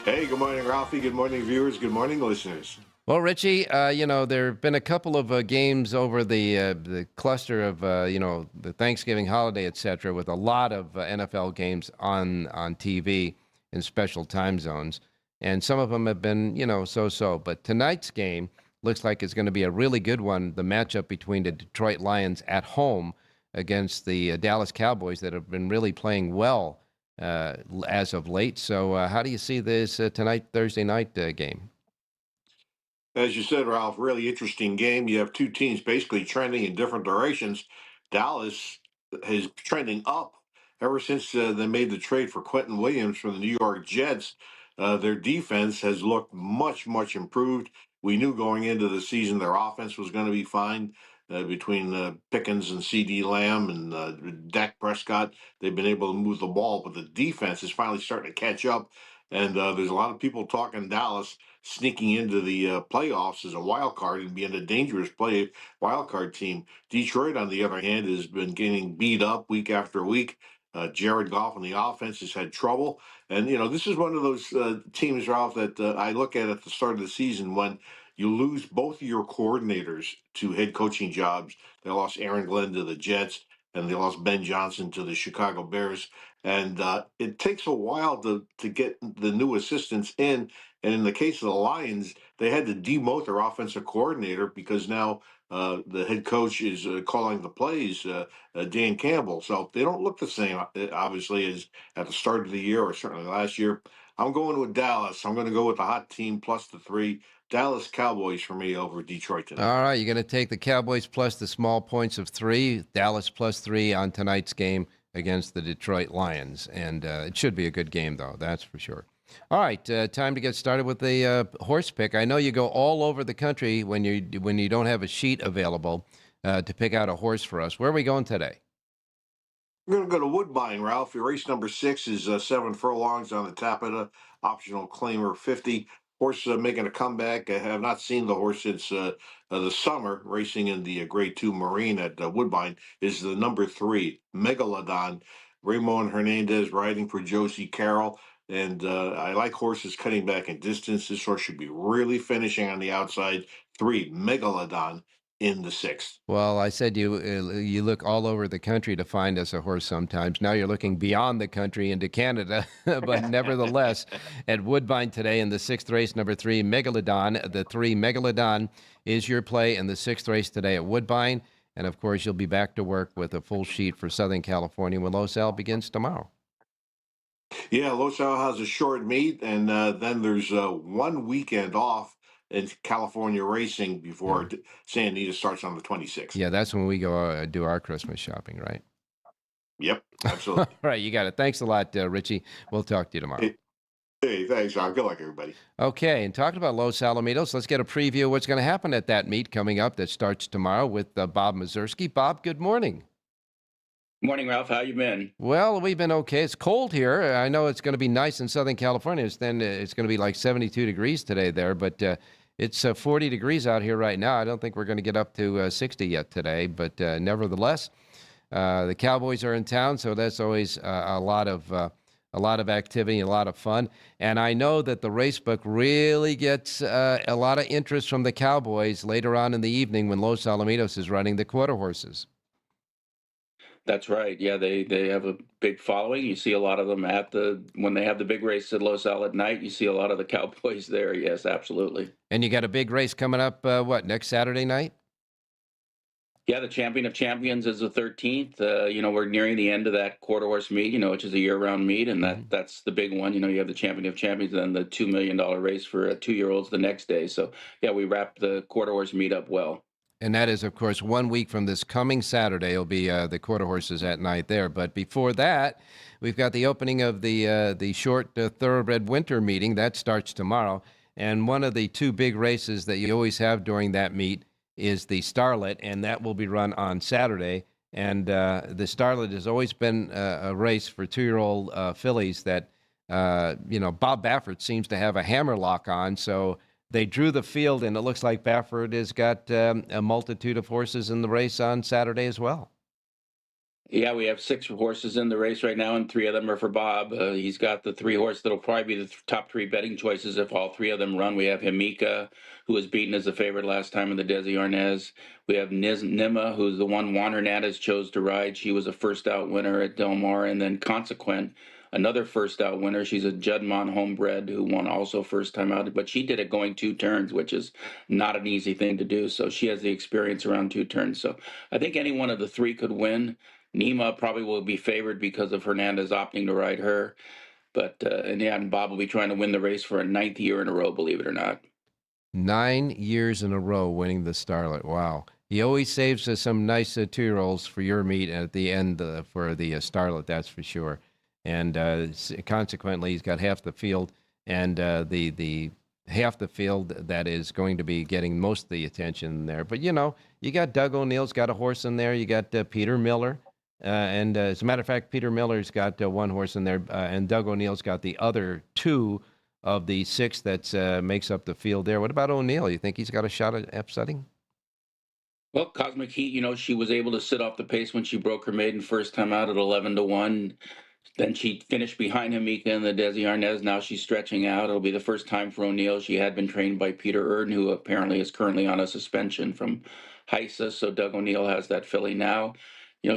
Hey, good morning, Ralphie. Good morning, viewers. Good morning, listeners. Well, Richie, there have been a couple of games over the cluster of, the Thanksgiving holiday, et cetera, with a lot of NFL games on TV in special time zones. and some of them have been, so-so. But tonight's game looks like it's going to be a really good one, the matchup between the Detroit Lions at home against the Dallas Cowboys that have been really playing well as of late. So how do you see this tonight, Thursday night game? As you said, Ralph, really interesting game. You have two teams basically trending in different directions. Dallas is trending up ever since they made the trade for Quentin Williams from the New York Jets. Their defense has looked much, much improved. We knew going into the season their offense was going to be fine between Pickens and C.D. Lamb and Dak Prescott. They've been able to move the ball, but the defense is finally starting to catch up. And there's a lot of people talking Dallas sneaking into the playoffs as a wild card and being a dangerous wild card team. Detroit, on the other hand, has been getting beat up week after week. Jared Goff on the offense has had trouble. And, this is one of those teams, Ralph, that I look at the start of the season when you lose both of your coordinators to head coaching jobs. They lost Aaron Glenn to the Jets, and they lost Ben Johnson to the Chicago Bears. And it takes a while to get the new assistants in. And in the case of the Lions, they had to demote their offensive coordinator because now the head coach is calling the plays, Dan Campbell. So they don't look the same, obviously, as at the start of the year or certainly last year. I'm going with Dallas. I'm going to go with the hot team plus the 3. Dallas Cowboys for me over Detroit tonight. All right, you're going to take the Cowboys plus the small points of 3, Dallas plus 3 on tonight's game against the Detroit Lions. And it should be a good game, though, that's for sure. All right, time to get started with the horse pick. I know you go all over the country when you don't have a sheet available to pick out a horse for us. Where are we going today? We're going to go to Woodbine, Ralph. Your race number 6 is 7 furlongs on the Tapeta, optional claimer 50. Horse making a comeback. I have not seen the horse since the summer, racing in the Grade 2 Marine at Woodbine, is the number 3, Megalodon. Ramon Hernandez riding for Josie Carroll. And I like horses cutting back in distance. This horse should be really finishing on the outside. 3, Megalodon in the 6th. Well, I said you look all over the country to find us a horse sometimes. Now you're looking beyond the country into Canada. But nevertheless, at Woodbine today in the 6th race, number 3, Megalodon. The 3, Megalodon is your play in the 6th race today at Woodbine. And, of course, you'll be back to work with a full sheet for Southern California when Los Al begins tomorrow. Yeah, Los Al has a short meet, and then there's 1 weekend off in California racing before San Anita starts on the 26th. Yeah, that's when we go do our Christmas shopping, right? Yep, absolutely. All right, you got it. Thanks a lot, Richie. We'll talk to you tomorrow. Hey, thanks, Rob. Good luck, everybody. Okay, and talking about Los Alamitos, let's get a preview of what's going to happen at that meet coming up that starts tomorrow with Bob Mazursky. Bob, good morning. Morning, Ralph. How you been? Well, we've been okay. It's cold here. I know it's going to be nice in Southern California. It's going to be like 72 degrees today there, but it's 40 degrees out here right now. I don't think we're going to get up to 60 yet today, but nevertheless, the Cowboys are in town, so that's always a lot of activity, a lot of fun. And I know that the race book really gets a lot of interest from the Cowboys later on in the evening when Los Alamitos is running the quarter horses. That's right. Yeah, they have a big following. You see a lot of them when they have the big race at Los Al at night. You see a lot of the Cowboys there. Yes, absolutely. And you got a big race coming up, next Saturday night? Yeah, the Champion of Champions is the 13th. We're nearing the end of that quarter horse meet, which is a year-round meet, and that's the big one. You have the Champion of Champions and then the $2 million race for 2-year-olds the next day. So, yeah, we wrapped the quarter horse meet up well. And that is, of course, 1 week from this coming Saturday. It'll be the quarter horses at night there. But before that, we've got the opening of the short thoroughbred winter meeting. That starts tomorrow. And one of the 2 big races that you always have during that meet is the Starlet, and that will be run on Saturday. And the Starlet has always been a race for 2-year-old fillies that, Bob Baffert seems to have a hammerlock on. So they drew the field, and it looks like Baffert has got a multitude of horses in the race on Saturday as well. Yeah, we have 6 horses in the race right now, and 3 of them are for Bob. He's got the 3 horses that'll probably be the top 3 betting choices if all 3 of them run. We have Himika, who was beaten as a favorite last time in the Desi Arnaz. We have Nima, who's the one Juan Hernandez chose to ride. She was a first out winner at Del Mar. And then Consequent, another first out winner. She's a Juddmonte homebred who won also first time out, but she did it going 2 turns, which is not an easy thing to do. So she has the experience around 2 turns. So I think any one of the 3 could win. Nima probably will be favored because of Hernandez opting to ride her. But, and Bob will be trying to win the race for a 9th year in a row, believe it or not. 9 years in a row winning the Starlet. Wow. He always saves us some nice 2-year-olds for your meet at the end for the Starlet, that's for sure. And consequently, he's got half the field, and the half the field that is going to be getting most of the attention there. But, you got Doug O'Neill's got a horse in there. You got Peter Miller. And as a matter of fact, Peter Miller's got 1 horse in there, and Doug O'Neill's got the other 2 of the 6 that makes up the field there. What about O'Neill? You think he's got a shot at upsetting? Well, Cosmic Heat, she was able to sit off the pace when she broke her maiden first time out at 11-1. Then she finished behind Hamika and the Desi Arnaz. Now she's stretching out. It'll be the first time for O'Neill. She had been trained by Peter Erden, who apparently is currently on a suspension from HISA. So Doug O'Neill has that filly now.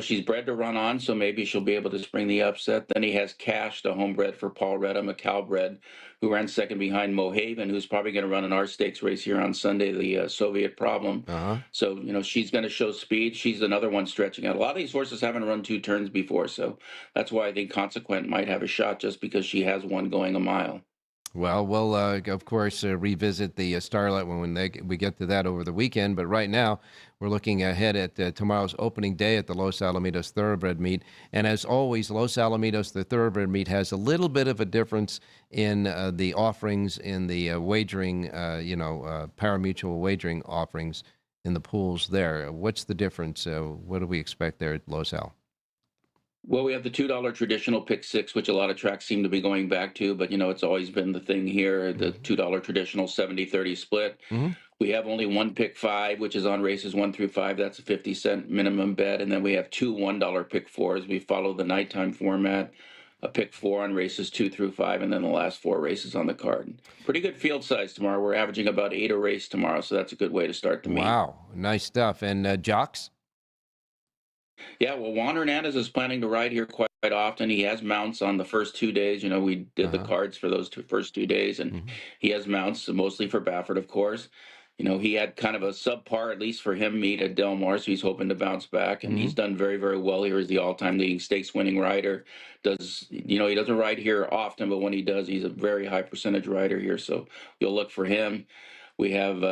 She's bred to run on, so maybe she'll be able to spring the upset. Then he has Cash, the homebred for Paul Redham, a Calbred, who ran second behind Mohaven, who's probably going to run an R-Stakes race here on Sunday, the Soviet Problem. So, she's going to show speed. She's another one stretching out. A lot of these horses haven't run 2 turns before, so that's why I think Consequent might have a shot just because she has one going a mile. Well, we'll, of course, revisit the Starlet when we get to that over the weekend. But right now, we're looking ahead at tomorrow's opening day at the Los Alamitos Thoroughbred Meet. And as always, Los Alamitos, the Thoroughbred Meet, has a little bit of a difference in the offerings in the wagering, pari-mutuel wagering offerings in the pools there. What's the difference? What do we expect there at Los Al? Well, we have the $2 traditional pick 6, which a lot of tracks seem to be going back to, but it's always been the thing here, the $2 traditional 70-30 split. We have only 1 pick 5, which is on races 1 through 5. That's a 50-cent minimum bet. And then we have 2 $1 pick 4s. We follow the nighttime format, a pick 4 on races 2 through 5, and then the last 4 races on the card. Pretty good field size tomorrow. We're averaging about 8 a race tomorrow, so that's a good way to start the meet. Wow, nice stuff. And jocks? Yeah, well, Juan Hernandez is planning to ride here quite often. He has mounts on the first 2 days. We did the cards for those first 2 days, and he has mounts, mostly for Baffert, of course. He had kind of a subpar, at least for him, meet at Del Mar, so he's hoping to bounce back, and he's done very, very well here as the all-time leading stakes-winning rider. He doesn't ride here often, but when he does, he's a very high percentage rider here, so you'll look for him. We have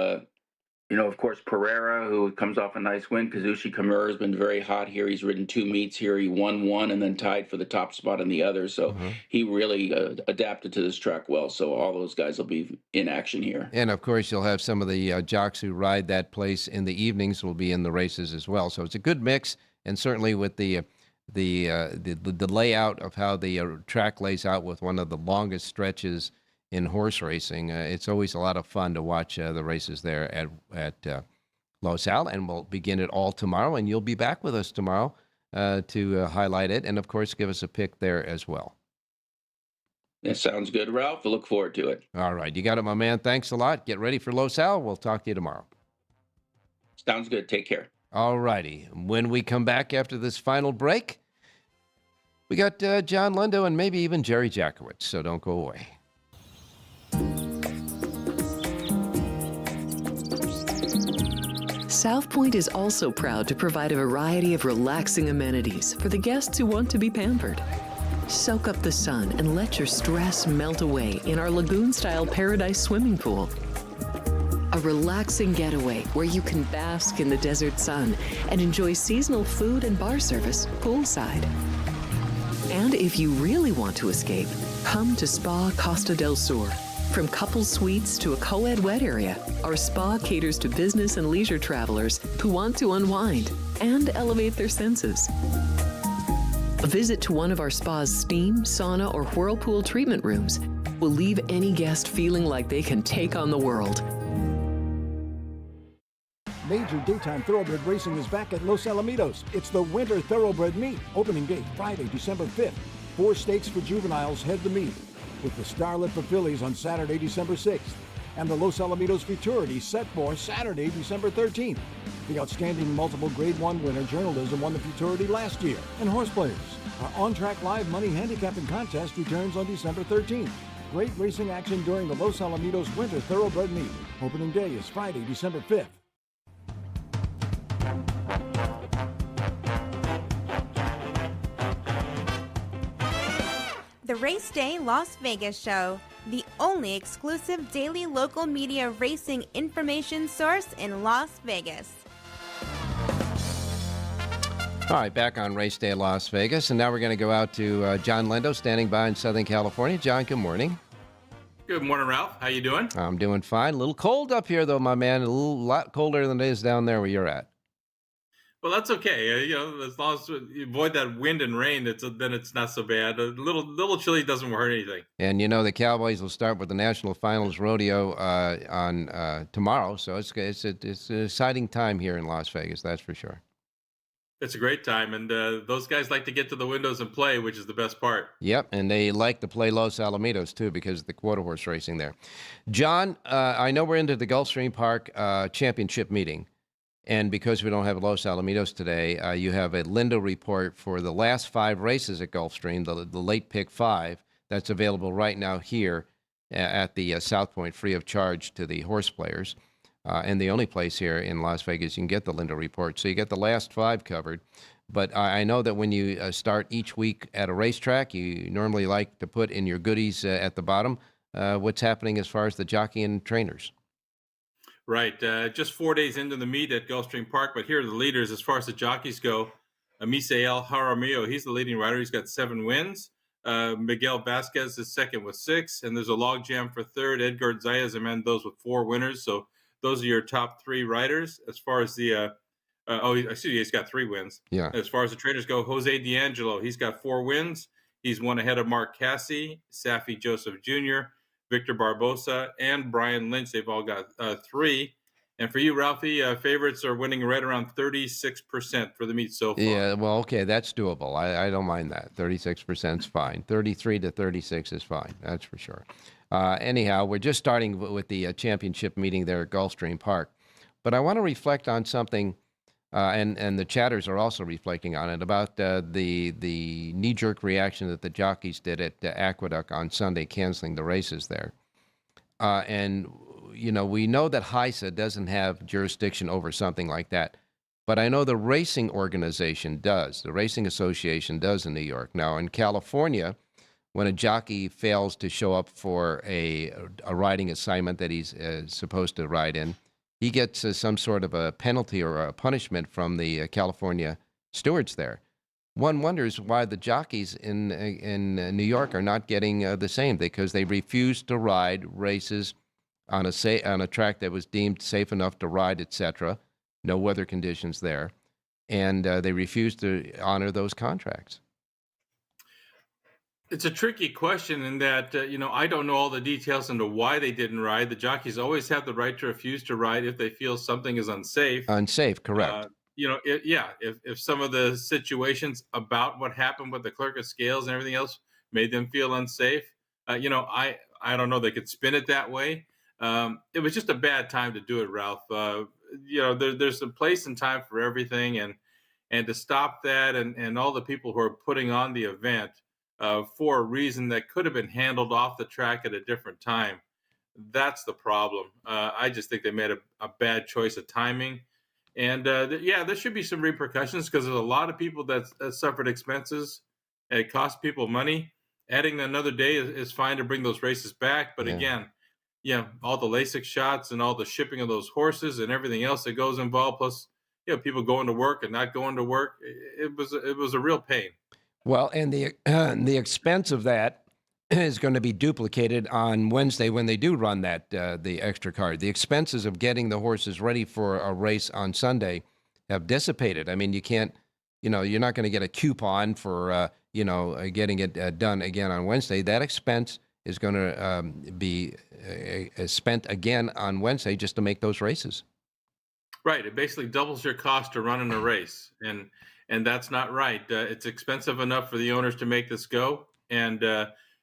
of course, Pereira, who comes off a nice win. Kazushi Kimura has been very hot here. He's ridden 2 meets here. He won 1 and then tied for the top spot in the other. So he really adapted to this track well. So all those guys will be in action here. And, of course, you'll have some of the jocks who ride that place in the evenings will be in the races as well. So it's a good mix. And certainly with the layout of how the track lays out with one of the longest stretches in horse racing, it's always a lot of fun to watch the races there at Los Al, and we'll begin it all tomorrow, and you'll be back with us tomorrow to highlight it, and of course give us a pick there as well. That sounds good, Ralph. I look forward to it. All right, you got it, my man. Thanks a lot. Get ready for Los Al. We'll talk to you tomorrow. Sounds good. Take care. All righty. When we come back after this final break, we got John Lindo and maybe even Jerry Jackowitz, so don't go away. South Point is also proud to provide a variety of relaxing amenities for the guests who want to be pampered. Soak up the sun and let your stress melt away in our lagoon-style Paradise swimming pool. A relaxing getaway where you can bask in the desert sun and enjoy seasonal food and bar service poolside. And if you really want to escape, come to Spa Costa del Sur. From couple suites to a co-ed wet area, our spa caters to business and leisure travelers who want to unwind and elevate their senses. A visit to one of our spa's steam, sauna, or whirlpool treatment rooms will leave any guest feeling like they can take on the world. Major daytime thoroughbred racing is back at Los Alamitos. It's the Winter Thoroughbred Meet. Opening gate Friday, December 5th. 4 stakes for juveniles head the meet, with the Starlet for fillies on Saturday, December 6th. and the Los Alamitos Futurity set for Saturday, December 13th. The outstanding multiple Grade 1 winner journalism won the Futurity last year. And horse players, our on-track live money handicapping contest returns on December 13th. Great racing action during the Los Alamitos Winter Thoroughbred Meet. Opening day is Friday, December 5th. The Race Day Las Vegas Show, the only exclusive daily local media racing information source in Las Vegas. All right, back on Race Day Las Vegas, and now we're going to go out to John Lendo, standing by in Southern California. John, good morning. Good morning, Ralph. How you doing? I'm doing fine. A little cold up here, though, my man. A lot colder than it is down there where you're at. Well, that's okay. As long as you avoid that wind and rain, then it's not so bad. A little chilly doesn't hurt anything. And the Cowboys will start with the National Finals Rodeo on tomorrow, so it's an exciting time here in Las Vegas, that's for sure. It's a great time, and those guys like to get to the windows and play, which is the best part. Yep, and they like to play Los Alamitos, too, because of the quarter horse racing there. John, I know we're into the Gulfstream Park championship meeting, and because we don't have Los Alamitos today, you have a Lindo report for the last 5 races at Gulfstream, the late pick 5, that's available right now here at the South Point, free of charge to the horse players. And the only place here in Las Vegas you can get the Lindo report. So you get the last 5 covered. But I know that when you start each week at a racetrack, you normally like to put in your goodies at the bottom what's happening as far as the jockey and trainers. Right. Just 4 days into the meet at Gulfstream Park, but here are the leaders as far as the jockeys go. Misael Jaramillo, he's the leading rider. He's got 7 wins. Miguel Vasquez is second with 6. And there's a logjam for third. Edgar Zayas among those with 4 winners. So those are your top 3 riders. As far as the he's got 3 wins. Yeah. As far as the trainers go, Jose D'Angelo, he's got 4 wins. He's one ahead of Mark Cassie, Safi Joseph Jr., Victor Barbosa, and Brian Lynch. They've all got 3. And for you, Ralphie, favorites are winning right around 36% for the meet so far. Yeah, well, okay, that's doable. I don't mind that. 36% is fine. 33 to 36 is fine. That's for sure. Anyhow, we're just starting with the championship meeting there at Gulfstream Park. But I want to reflect on something, and the chatters are also reflecting on it, about the knee-jerk reaction that the jockeys did at Aqueduct on Sunday, canceling the races there. And, we know that HISA doesn't have jurisdiction over something like that. But I know the racing organization does. The Racing Association does in New York. Now, in California, when a jockey fails to show up for a riding assignment that he's supposed to ride in, he gets some sort of a penalty or a punishment from the California stewards there. One wonders why the jockeys in New York are not getting the same, because they refuse to ride races on a track that was deemed safe enough to ride, etc. No weather conditions there, and they refuse to honor those contracts. It's a tricky question in that, I don't know all the details into why they didn't ride. The jockeys always have the right to refuse to ride if they feel something is unsafe. Unsafe, correct. If some of the situations about what happened with the clerk of scales and everything else made them feel unsafe, I don't know. They could spin it that way. It was just a bad time to do it, Ralph. There's a place and time for everything, and to stop that and all the people who are putting on the event for a reason that could have been handled off the track at a different time. That's the problem. I just think they made a bad choice of timing. And there should be some repercussions, because there's a lot of people that suffered expenses. And it cost people money. Adding another day is fine to bring those races back. But again, all the LASIK shots and all the shipping of those horses and everything else that goes involved, plus people going to work and not going to work. It was a real pain. Well, and the expense of that is going to be duplicated on Wednesday when they do run that the extra card. The expenses of getting the horses ready for a race on Sunday have dissipated. I mean, you can't, you're not going to get a coupon for getting it done again on Wednesday. That expense is going to be spent again on Wednesday just to make those races. Right. It basically doubles your cost to run in a race, and that's not right. It's expensive enough for the owners to make this go, and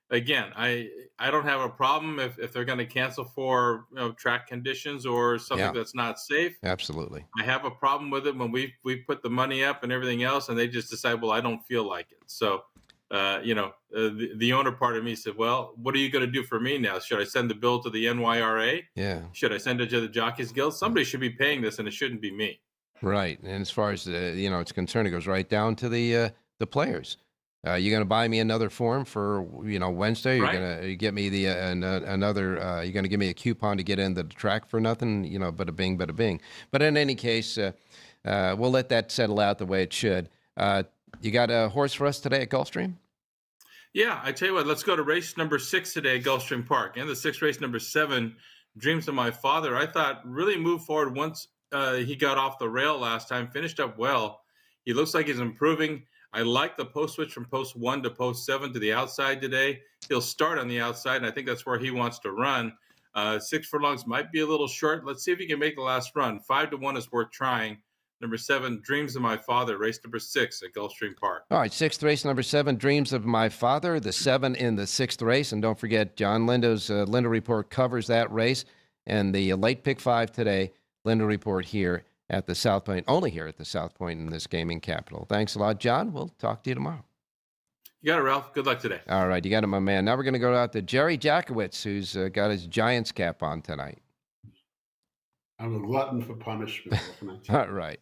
again, I don't have a problem if they're going to cancel for track conditions or something that's not safe. Absolutely. I have a problem with it when we put the money up and everything else, and they just decide, well, I don't feel like it. So, the owner part of me said, well, what are you going to do for me now? Should I send the bill to the NYRA? Yeah. Should I send it to the Jockeys Guild? Somebody should be paying this, and it shouldn't be me. Right. And as far as it's concerned, it goes right down to the players. You're going to buy me another form for Wednesday. You're going to get me the another. You're going to give me a coupon to get in the track for nothing. Bada bing, bada bing. But in any case, we'll let that settle out the way it should. You got a horse for us today at Gulfstream? Yeah, I tell you what. Let's go to race number 6 today at Gulfstream Park, and the 6th race, number 7, Dreams of My Father. I thought really moved forward once he got off the rail last time. Finished up well. He looks like he's improving. I like the post switch from post 1 to post 7 to the outside today. He'll start on the outside, and I think that's where he wants to run. 6 furlongs might be a little short. Let's see if he can make the last run. 5-1 is worth trying. Number 7, Dreams of My Father, race number 6 at Gulfstream Park. All right, 6th race, number 7, Dreams of My Father, the 7 in the 6th race. And don't forget, John Lindo's Lindo Report covers that race. And the late pick 5 today, Lindo Report here at the South Point, only here at the South Point in this gaming capital. Thanks a lot, John. We'll talk to you tomorrow. You got it, Ralph. Good luck today. All right, you got it, my man. Now we're going to go out to Jerry Jackowitz, who's got his Giants cap on tonight. I'm a glutton for punishment. All right.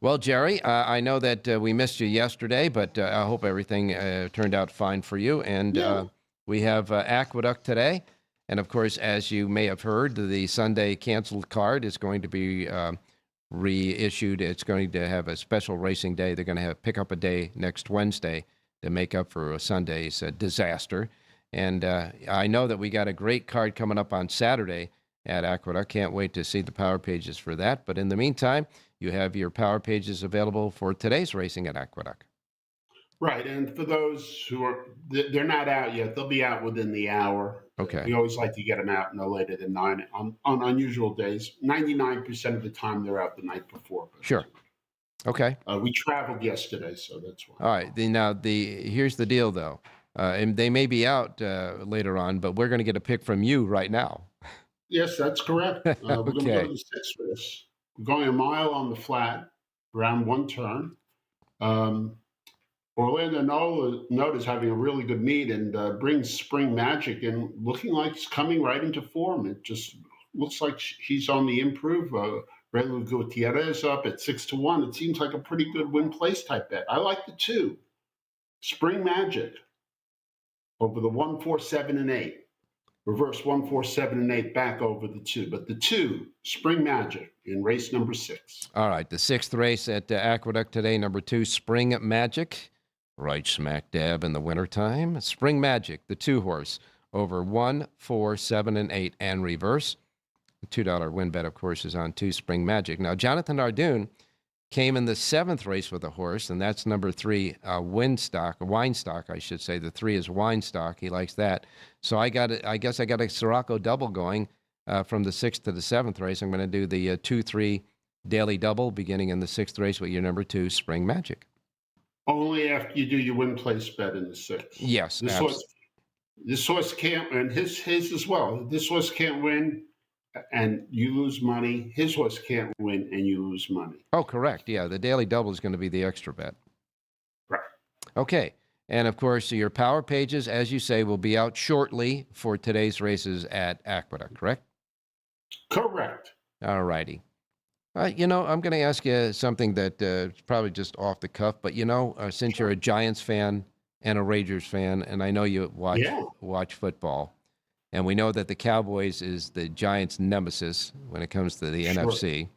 Well, Jerry, I know that we missed you yesterday, but I hope everything turned out fine for you. And we have Aqueduct today. And, of course, as you may have heard, the Sunday canceled card is going to be reissued. It's going to have a special racing day. They're going to have pick up a day next Wednesday to make up for a Sunday's disaster. And I know that we got a great card coming up on Saturday at Aqueduct. Can't wait to see the power pages for that. But in the meantime, you have your power pages available for today's racing at Aqueduct. Right. And for those who they're not out yet, they'll be out within the hour. Okay. We always like to get them out no later than 9 on unusual days. 99% of the time they're out the night before. Sure. Okay. We traveled yesterday, so that's why. All right. Here's the deal, though. And they may be out later on, but we're going to get a pick from you right now. Yes, that's correct. We're going to go to the 6th race. We're going a mile on the flat, around one turn. Orlando Note is having a really good meet and brings Spring Magic and looking like he's coming right into form. It just looks like he's on the improve. Relu Gutierrez up at 6-1. It seems like a pretty good win place type bet. I like the 2. Spring Magic over the 1, 4, 7, and 8. Reverse 1, 4, 7, and 8 back over the 2. But the 2, Spring Magic in race number 6. All right, the 6th race at Aqueduct today, number 2, Spring Magic. Right smack dab in the wintertime. Spring Magic, the 2-horse, over 1, 4, 7, and 8, and reverse. The $2 win bet, of course, is on 2, Spring Magic. Now, Jonathan Ardoon came in the 7th race with a horse, and that's number 3, Winestock, I should say. The 3 is Winestock. He likes that. So I guess I got a Siraco double going from the 6th to the 7th race. I'm going to do the 2-3 daily double beginning in the 6th race with your number 2, Spring Magic. Only after you do your win place bet in the 6th. Yes, this horse can't, and his as well. This horse can't win, and you lose money. His horse can't win, and you lose money. Oh, correct. Yeah, the daily double is going to be the extra bet. Right. Okay. And, of course, your power pages, as you say, will be out shortly for today's races at Aqueduct, correct? Correct. All righty. I'm going to ask you something that is probably just off the cuff, but, since you're a Giants fan and a Rangers fan, and I know you watch football, and we know that the Cowboys is the Giants' nemesis when it comes to the NFC.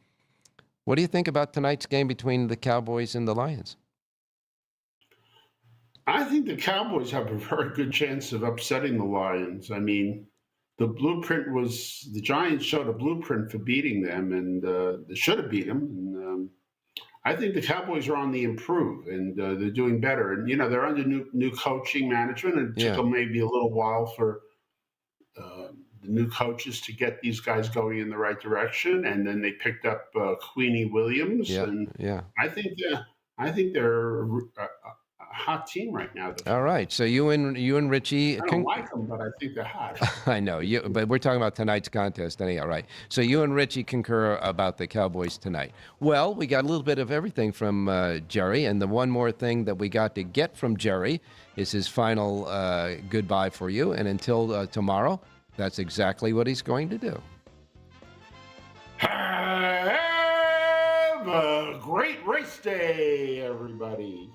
What do you think about tonight's game between the Cowboys and the Lions? I think the Cowboys have a very good chance of upsetting the Lions. I mean, the Giants showed a blueprint for beating them, and they should have beat them. And I think the Cowboys are on the improve, and they're doing better. And, they're under new coaching management, and it took them maybe a little while for the new coaches to get these guys going in the right direction. And then they picked up Queenie Williams. I think they're hot team right now. All right. So you and Richie. I don't like them, but I think they're hot. I know you, but we're talking about tonight's contest anyhow, right? So you and Richie concur about the Cowboys tonight. Well, we got a little bit of everything from Jerry, and the one more thing that we got to get from Jerry is his final goodbye for you. And until tomorrow, that's exactly what he's going to do. Have a great race day, everybody.